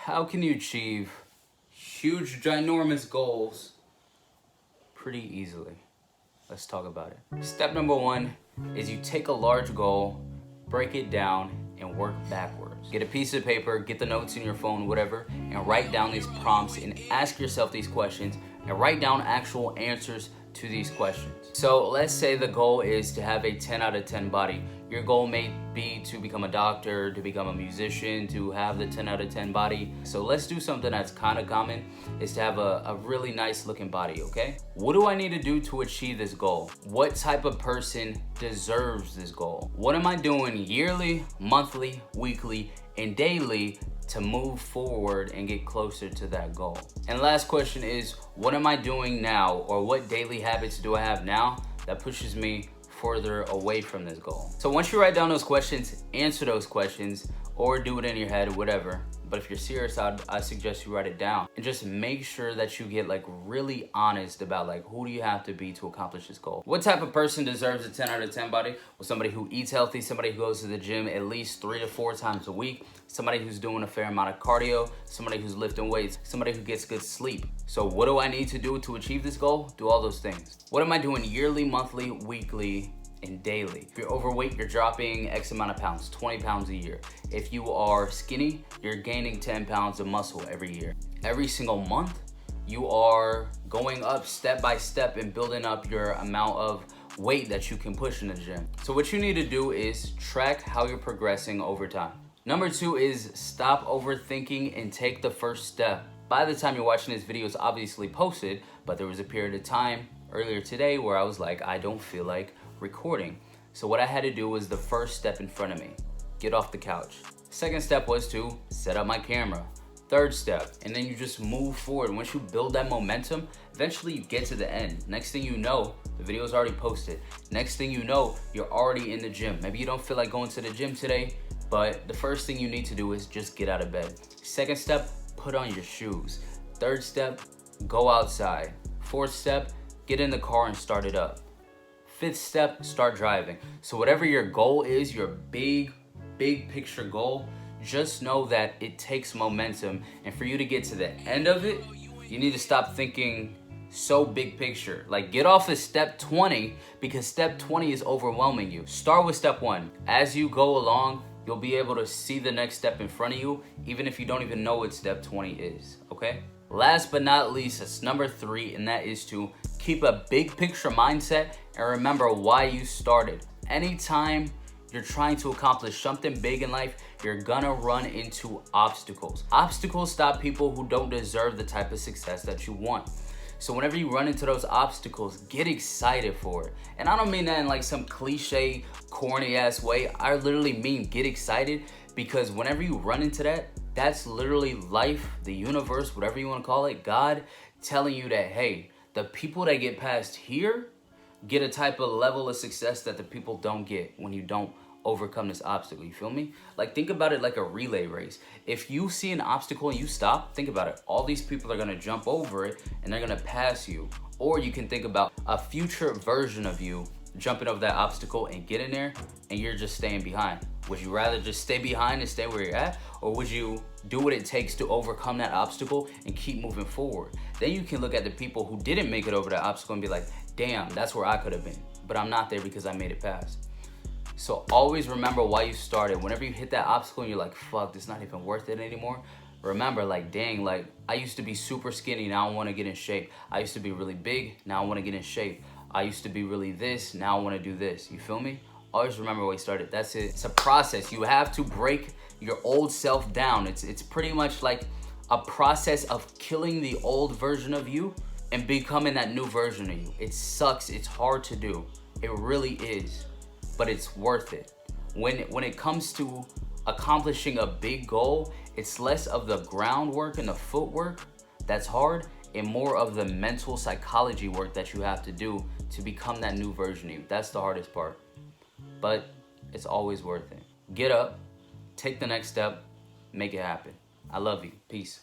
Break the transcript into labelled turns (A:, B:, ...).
A: How can you achieve huge, ginormous goals pretty easily? Let's talk about it. Step number one is you take a large goal, break it down, and work backwards. Get a piece of paper, get the notes in your phone, whatever, and write down these prompts and ask yourself these questions and write down actual answers to these questions. So let's say the goal is to have a 10 out of 10 body. Your goal may be to become a doctor, to become a musician, to have the 10 out of 10 body. So let's do something that's kind of common, is to have a really nice looking body, okay? What do I need to do to achieve this goal? What type of person deserves this goal? What am I doing yearly, monthly, weekly, and daily to move forward and get closer to that goal? And last question is, what am I doing now, or what daily habits do I have now that pushes me further away from this goal? So once you write down those questions, answer those questions, or do it in your head, whatever. But if you're serious, I suggest you write it down and just make sure that you get really honest about who do you have to be to accomplish this goal. What type of person deserves a 10 out of 10 body? Well, somebody who eats healthy, somebody who goes to the gym at least 3 to 4 times a week, somebody who's doing a fair amount of cardio, somebody who's lifting weights, somebody who gets good sleep. So what do I need to do to achieve this goal? Do all those things. What am I doing yearly, monthly, weekly, and daily? If you're overweight, you're dropping X amount of pounds, 20 pounds a year. If you are skinny, you're gaining 10 pounds of muscle every year. Every single month, you are going up step by step and building up your amount of weight that you can push in the gym. So what you need to do is track how you're progressing over time. Number 2 is stop overthinking and take the first step. By the time you're watching this video, it's obviously posted, but there was a period of time earlier today where I was like, I don't feel like recording. So what I had to do was the first step in front of me. Get off the couch. Second step was to set up my camera. Third step, and then you just move forward. Once you build that momentum, eventually you get to the end. Next thing you know, the video is already posted. Next thing you know, you're already in the gym. Maybe you don't feel like going to the gym today, but the first thing you need to do is just get out of bed. Second step, put on your shoes. Third step, go outside. Fourth step, get in the car and start it up. Fifth step, start driving. So whatever your goal is, your big picture goal, just know that it takes momentum. And for you to get to the end of it, you need to stop thinking so big picture. Get off of step 20, because step 20 is overwhelming you. Start with step 1. As you go along, you'll be able to see the next step in front of you, even if you don't even know what step 20 is, okay? Last but not least, it's number 3, and that is to keep a big picture mindset and remember why you started. Anytime you're trying to accomplish something big in life, you're gonna run into obstacles. Obstacles stop people who don't deserve the type of success that you want. So whenever you run into those obstacles, get excited for it. And I don't mean that in some cliche, corny ass way. I literally mean get excited, because whenever you run into that, that's literally life, the universe, whatever you want to call it, God telling you that, hey, the people that get past here get a type of level of success that the people don't get when you don't overcome this obstacle. You feel me? Think about it like a relay race. If you see an obstacle and you stop, think about it. All these people are gonna jump over it and they're gonna pass you. Or you can think about a future version of you jumping over that obstacle and getting there, and you're just staying behind. Would you rather just stay behind and stay where you're at? Or would you do what it takes to overcome that obstacle and keep moving forward? Then you can look at the people who didn't make it over that obstacle and be like, damn, that's where I could have been, but I'm not there because I made it past. So always remember why you started. Whenever you hit that obstacle and you're like, fuck, this is not even worth it anymore, remember, dang, I used to be super skinny, now I want to get in shape. I used to be really big, now I want to get in shape. I used to be really this, now I want to do this. You feel me? Always remember why you started. That's it. It's a process. You have to break your old self down. It's pretty much like a process of killing the old version of you and becoming that new version of you. It sucks. It's hard to do. It really is. But it's worth it. When it comes to accomplishing a big goal, it's less of the groundwork and the footwork that's hard and more of the mental psychology work that you have to do to become that new version of you. That's the hardest part. But it's always worth it. Get up, take the next step, make it happen. I love you. Peace.